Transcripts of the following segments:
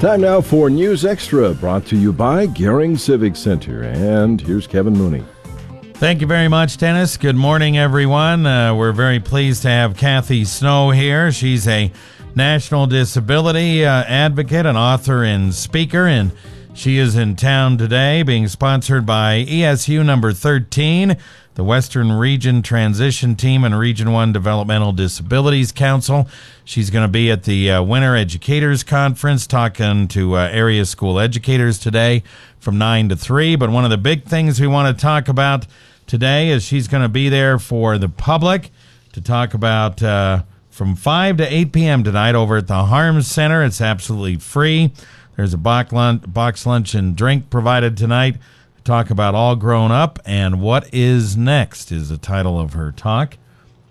Time now for News Extra, brought to you by Gehring Civic Center. And here's Kevin Mooney. Thank you very much, Dennis. Good morning, everyone. We're very pleased to have Kathie Snow here. She's a national disability advocate, an author and speaker, and she is in town today being sponsored by ESU number 13, the Western Region Transition Team and Region 1 Developmental Disabilities Council. She's going to be at the Winter Educators Conference talking to area school educators today from 9 to 3. But one of the big things we want to talk about today is she's going to be there for the public to talk about from 5 to 8 p.m. tonight over at the Harms Center. It's absolutely free. There's a box lunch and drink provided tonight. Talk about All Grown Up and What Is Next is the title of her talk.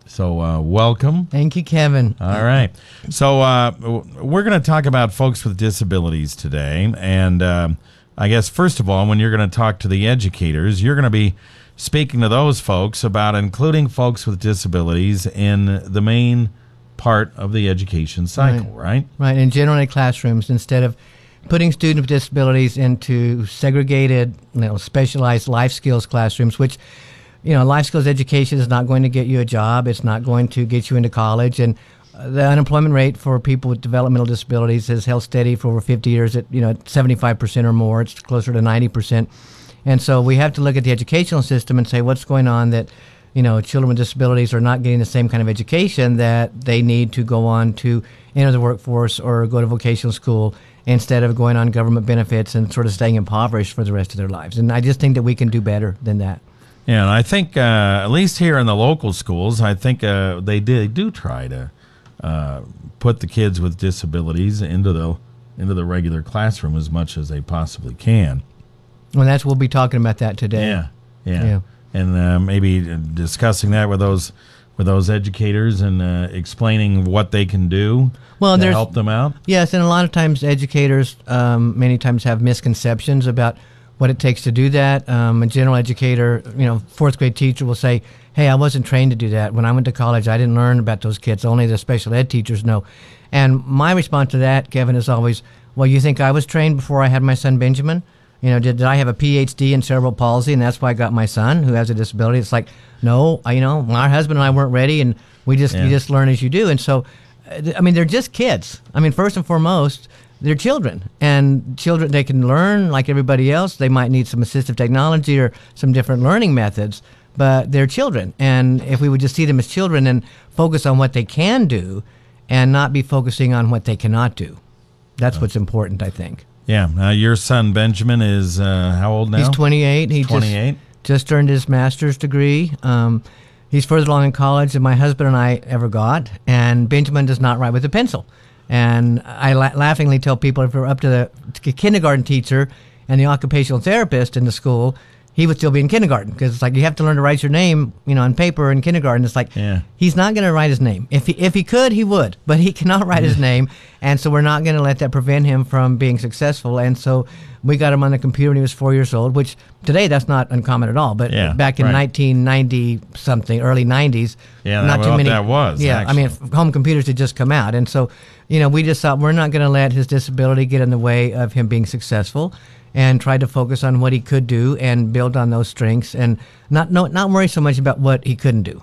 So welcome. Thank you, Kevin. All right. So we're going to talk about folks with disabilities today. And I guess, first of all, when you're going to talk to the educators, you're going to be speaking to those folks about including folks with disabilities in the main part of the education cycle, right? Right. In general ed classrooms, instead of putting students with disabilities into segregated, specialized life skills classrooms, which, life skills education is not going to get you a job. It's not going to get you into college. And the unemployment rate for people with developmental disabilities has held steady for over 50 years at, 75% or more. It's closer to 90%. And so we have to look at the educational system and say what's going on that, children with disabilities are not getting the same kind of education that they need to go on to enter the workforce or go to vocational school, instead of going on government benefits and sort of staying impoverished for the rest of their lives. And I just think that we can do better than that. Yeah, and I think at least here in the local schools, I think they do try to put the kids with disabilities into the regular classroom as much as they possibly can. Well, we'll be talking about that today. Yeah. And maybe discussing that with those educators and explaining what they can do to help them out. Yes, and a lot of times educators many times have misconceptions about what it takes to do that. A general educator, fourth grade teacher will say, hey, I wasn't trained to do that. When I went to college, I didn't learn about those kids. Only the special ed teachers know. And my response to that, Kevin, is always, well, you think I was trained before I had my son Benjamin? Did I have a PhD in cerebral palsy, and that's why I got my son who has a disability? It's like, no, my husband and I weren't ready, and you just learn as you do. And so, they're just kids. First and foremost, they're children, and children, they can learn like everybody else. They might need some assistive technology or some different learning methods, but they're children. And if we would just see them as children and focus on what they can do and not be focusing on what they cannot do, that's what's important, I think. Yeah. Now, your son, Benjamin, is how old now? He's 28. He 28. Just earned his master's degree. He's further along in college than my husband and I ever got. And Benjamin does not write with a pencil. And I laughingly tell people if we're up to the kindergarten teacher and the occupational therapist in the school, he would still be in kindergarten, because it's like you have to learn to write your name, on paper in kindergarten. It's like he's not going to write his name. If he could, he would, but he cannot write his name, and so we're not going to let that prevent him from being successful. And so we got him on the computer when he was 4 years old, which today that's not uncommon at all. But back in 1990 something, early 90s, not too many. That was home computers had just come out, and so we just thought we're not going to let his disability get in the way of him being successful, and try to focus on what he could do and build on those strengths, and not worry so much about what he couldn't do.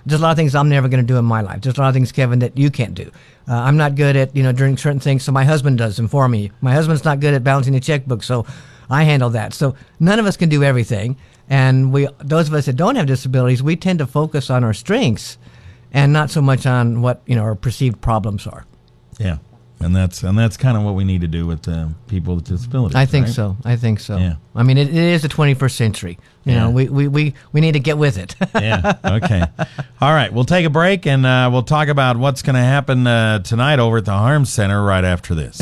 There's a lot of things I'm never going to do in my life. There's a lot of things, Kevin, that you can't do. I'm not good at, doing certain things, so my husband does them for me. My husband's not good at balancing a checkbook, so I handle that. So none of us can do everything, and those of us that don't have disabilities, we tend to focus on our strengths and not so much on what, our perceived problems are. Yeah. And that's kind of what we need to do with people with disabilities. I think right? so. Yeah. It is the 21st century. We need to get with it. Yeah. Okay. All right. We'll take a break, and we'll talk about what's going to happen tonight over at the Harms Center right after this.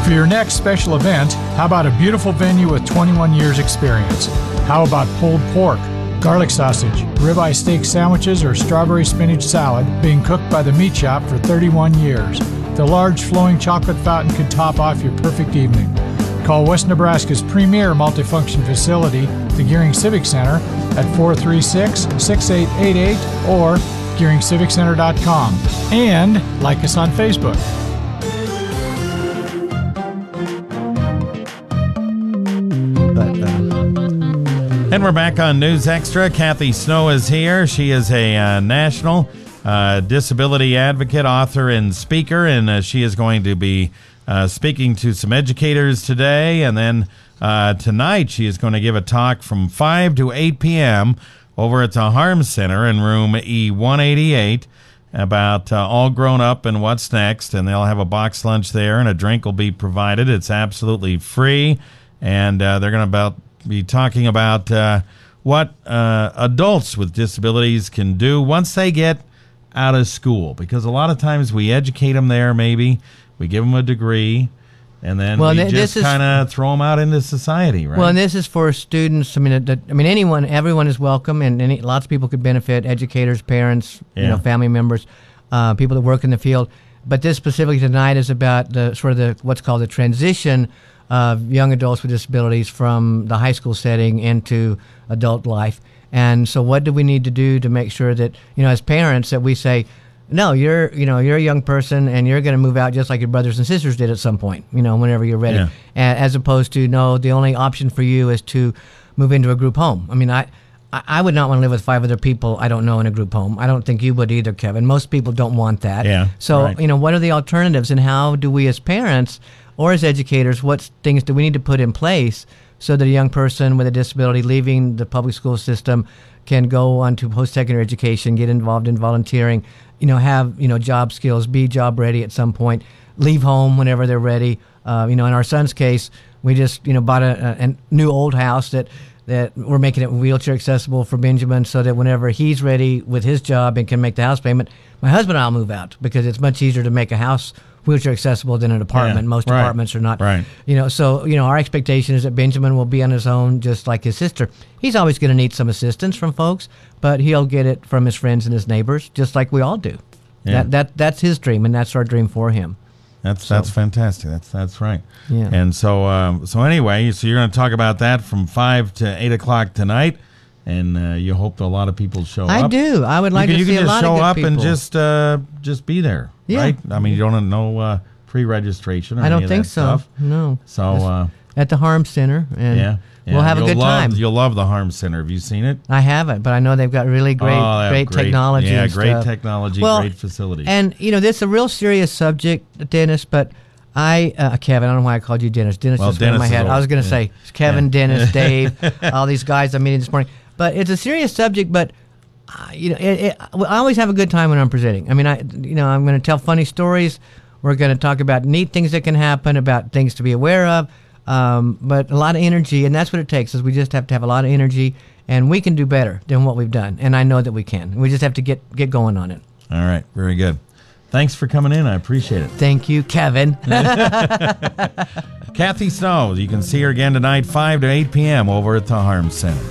For your next special event, how about a beautiful venue with 21 years experience? How about pulled pork, garlic sausage, ribeye steak sandwiches, or strawberry spinach salad being cooked by the meat shop for 31 years? The large flowing chocolate fountain could top off your perfect evening. Call West Nebraska's premier multifunction facility, the Gehring Civic Center, at 436-6888 or GehringCivicCenter.com. And like us on Facebook. And we're back on News Extra. Kathie Snow is here. She is a national disability advocate, author, and speaker, and she is going to be speaking to some educators today. And then tonight she is going to give a talk from 5 to 8 p.m. over at the Harms Center in room E188 about all grown up and what's next. And they'll have a box lunch there, and a drink will be provided. It's absolutely free, and they're going to be talking about what adults with disabilities can do once they get out of school, because a lot of times we educate them there, maybe we give them a degree, and then we just kind of throw them out into society, right? Well, and this is for students. I mean, everyone is welcome, and lots of people could benefit: educators, parents, family members, people that work in the field. But this specifically tonight is about what's called the transition of young adults with disabilities from the high school setting into adult life. And so what do we need to do to make sure that, as parents, that we say, no, you're a young person and you're going to move out just like your brothers and sisters did at some point, whenever you're ready. Yeah. As opposed to, no, the only option for you is to move into a group home. I mean, I would not want to live with 5 other people I don't know in a group home. I don't think you would either, Kevin. Most people don't want that. Yeah. So, right. What are the alternatives, and how do we as parents or as educators, what things do we need to put in place so that a young person with a disability leaving the public school system can go on to post-secondary education, get involved in volunteering, have, job skills, be job ready at some point, leave home whenever they're ready. In our son's case, we just, bought a new old house that we're making it wheelchair accessible for Benjamin, so that whenever he's ready with his job and can make the house payment, my husband and I'll move out, because it's much easier to make a house wheelchair accessible than an apartment. Yeah, Most right, apartments are not. Right. So our expectation is that Benjamin will be on his own, just like his sister. He's always going to need some assistance from folks, but he'll get it from his friends and his neighbors, just like we all do. Yeah. That's his dream, and that's our dream for him. That's fantastic. That's right. Yeah. And so anyway, so you're going to talk about that from 5 to 8 o'clock tonight, and you hope that a lot of people show up. I do. I would like to see a lot of good people. You can just show up and just be there. Yeah. Right? I mean, you don't have no pre-registration or I don't any of think that so. stuff. No. So at the Harms Center, and yeah. we'll have a good time. You'll love the Harms Center. Have you seen it? I haven't, but I know they've got really great technology. Yeah, and great stuff. technology, well, great facilities. And this is a real serious subject, Dennis. But Kevin, I don't know why I called you Dennis. Dennis just went in my head. I was going to say Kevin, Dennis, Dave, all these guys I'm meeting this morning. But it's a serious subject. But I always have a good time when I'm presenting. I mean, I'm going to tell funny stories. We're going to talk about neat things that can happen, about things to be aware of, but a lot of energy, and that's what it takes. Is we just have to have a lot of energy, and we can do better than what we've done, and I know that we can. We just have to get going on it. All right, very good. Thanks for coming in. I appreciate it. Thank you, Kevin. Kathie Snow. You can see her again tonight, 5 to 8 p.m. over at the Harms Center.